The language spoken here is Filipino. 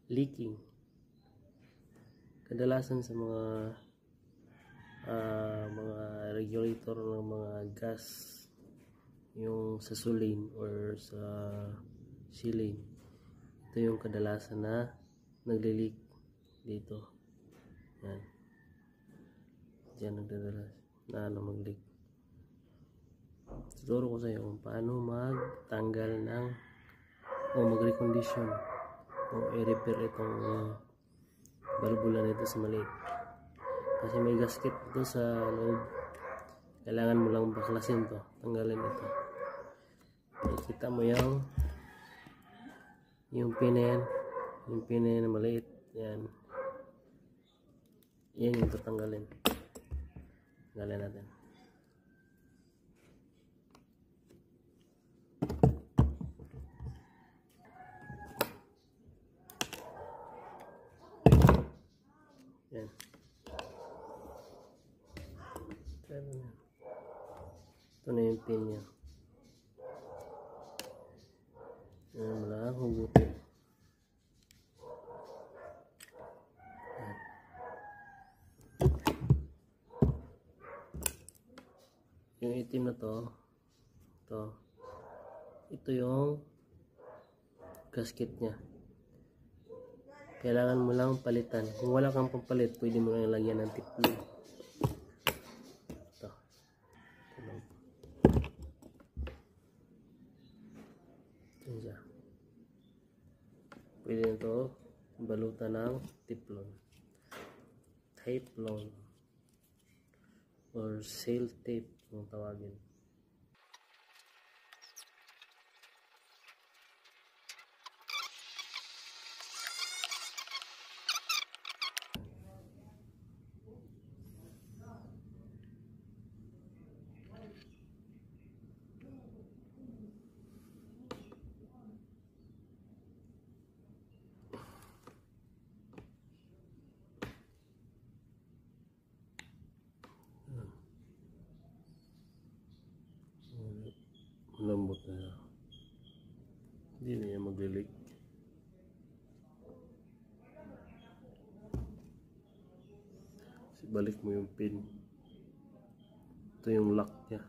leaking. Kadalasan sa mga regulator ng mga gas, yung sa sulane or sa silane, ito yung kadalasan na nagli-leak dito. Yan. Diyan nagdadalas na mag-leak. Tuturo ko sa iyo kung paano magtanggal ng o mag-recondition o i-repair itong balbula nito sa maliit. Kasi may gasket ito sa loob. Kailangan mo lang baklasin to, tanggalin ito. Kita mo yung pin na maliit. Yan. Yan yung tatanggalin. Tanggalin natin. Yan. Ito na yung pin niya. Yan, wala hugutin. Yung itim na ito yung gasket niya. Kailangan mo lang palitan. Kung wala kang pampalit, pwede mo lang lagyan ng tip-glue. Ito. Ito siya. Pwede nito balutan ng teflon, Teflon or seal tape kung tawagin. Lambot na siya. Hindi na yan mag-leak. Balik mo yung pin. Ito yung lock niya.